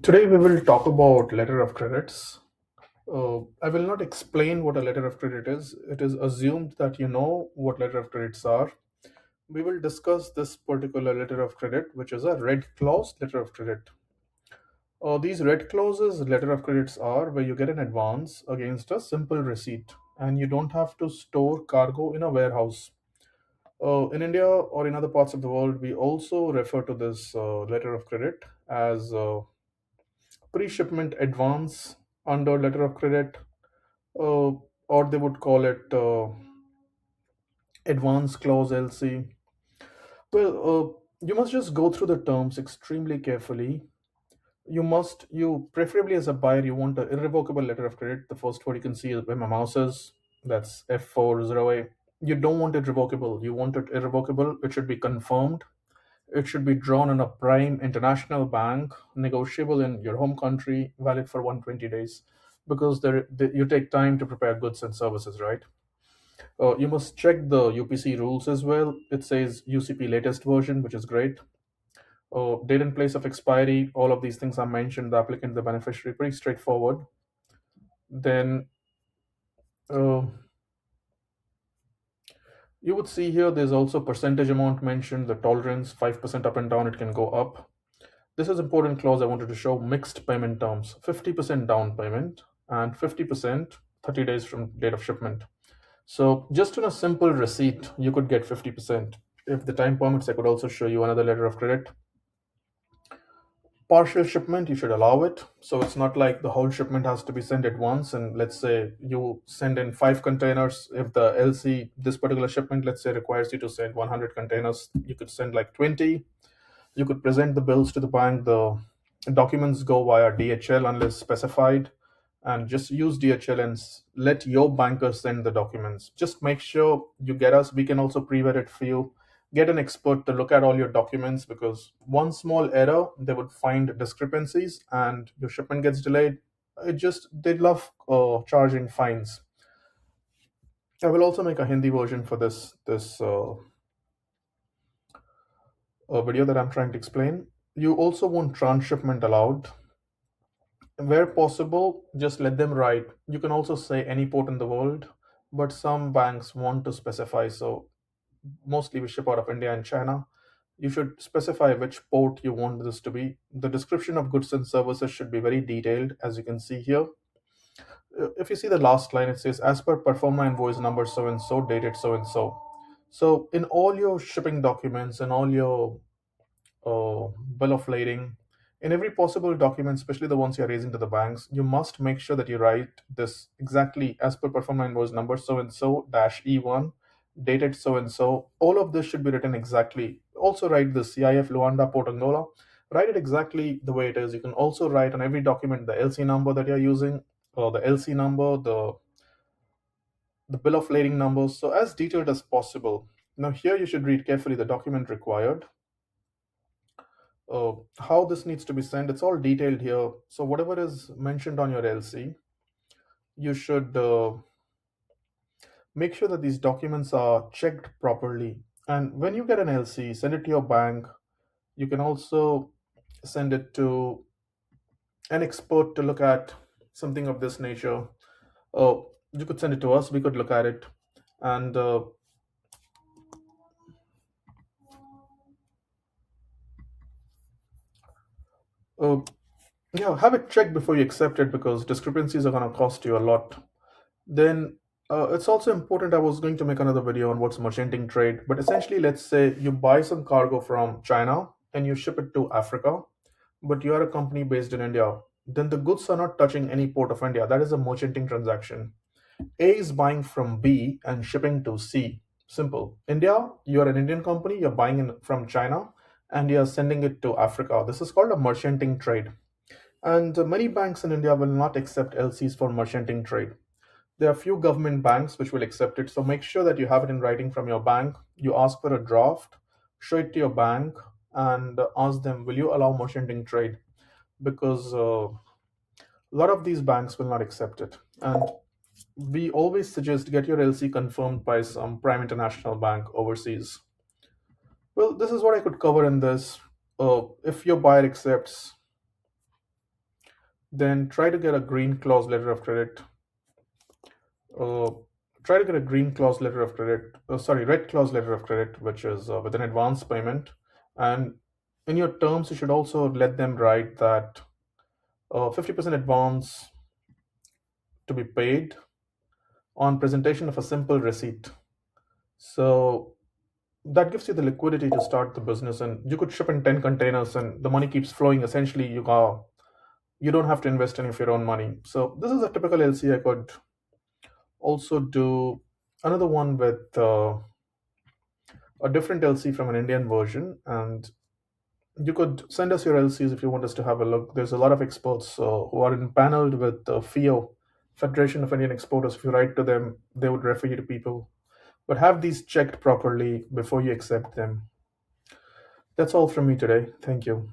Today we will talk about letter of credits. I will not explain what a letter of credit is. It is assumed that you know what letter of credits are. We will discuss this particular letter of credit, which is a red clause letter of credit. These red clauses letter of credits are where you get an advance against a simple receipt and you don't have to store cargo in a warehouse. In India or in other parts of the world, we also refer to this letter of credit as pre-shipment advance under letter of credit, or they would call it advance clause LC. Well, you must just go through the terms extremely carefully. You preferably as a buyer, you want an irrevocable letter of credit. The first word you can see is where my mouse is. That's F40A. You don't want it revocable. You want it irrevocable. It should be confirmed. It should be drawn in a prime international bank, negotiable in your home country, valid for 120 days, because you take time to prepare goods and services, right? You must check the UPC rules as well. It says UCP latest version, which is great. Date and place of expiry, all of these things are mentioned, the applicant, the beneficiary, pretty straightforward. Then uh, you would see here there's also percentage amount mentioned, the tolerance, 5% up and down, it can go up. This is important clause I wanted to show, mixed payment terms, 50% down payment and 50% 30 days from date of shipment. So just on a simple receipt, you could get 50%. If the time permits, I could also show you another letter of credit. Partial shipment, you should allow it. So it's not like the whole shipment has to be sent at once. And let's say you send in 5 containers. If the LC, this particular shipment, let's say requires you to send 100 containers, you could send like 20. You could present the bills to the bank. The documents go via DHL unless specified, and just use DHL and let your banker send the documents. Just make sure you get us. We can also pre-vet it for you. Get an expert to look at all your documents, because one small error, they would find discrepancies and your shipment gets delayed. They love charging fines. I will also make a Hindi version for this video that I'm trying to explain. You also want transshipment allowed. Where possible, just let them write. You can also say any port in the world, but some banks want to specify. So mostly we ship out of India and China. You should specify which port you want this to be. The description of goods and services should be very detailed, as you can see here. If you see the last line, it says, as per performer invoice number so and so, dated so and so. So in all your shipping documents and all your bill of lading, in every possible document, especially the ones you're raising to the banks, you must make sure that you write this exactly as per performer invoice number so and so dash E1, dated so and so. All of this should be written exactly. Also write the CIF Luanda Port Angola. Write it exactly the way it is. You can also write on every document the LC number that you're using, or the LC number, the bill of lading numbers, so as detailed as possible. Now here you should read carefully the document required, how this needs to be sent. It's all detailed here. So whatever is mentioned on your LC, you should make sure that these documents are checked properly. And when you get an LC, send it to your bank. You can also send it to an expert to look at something of this nature. You could send it to us, we could look at it, and uh, yeah, have it checked before you accept it, because discrepancies are going to cost you a lot. Then it's also important. I was going to make another video on what's merchanting trade, but essentially, let's say you buy some cargo from China and you ship it to Africa, but you are a company based in India. Then the goods are not touching any port of India. That is a merchanting transaction. A is buying from B and shipping to C. Simple. India, you are an Indian company, you're buying from China and you're sending it to Africa. This is called a merchanting trade. And many banks in India will not accept LCs for merchanting trade. There are few government banks which will accept it. So make sure that you have it in writing from your bank. You ask for a draft, show it to your bank, and ask them, will you allow merchanting trade? Because a lot of these banks will not accept it. And we always suggest get your LC confirmed by some prime international bank overseas. Well, this is what I could cover in this. If your buyer accepts, Then try to get a green clause letter of credit. Uh, Try to get a green clause letter of credit. Sorry, red clause letter of credit, which is with an advance payment. And in your terms, you should also let them write that 50% advance to be paid on presentation of a simple receipt. So that gives you the liquidity to start the business, and you could ship in 10 containers and the money keeps flowing. Essentially, you don't have to invest any of your own money. So this is a typical LC. I could also do another one with a different LC from an Indian version, and you could send us your LCs if you want us to have a look. There's a lot of experts who are impaneled with FIO, Federation of Indian Exporters. If you write to them, they would refer you to people. But have these checked properly before you accept them. That's all from me today. Thank you.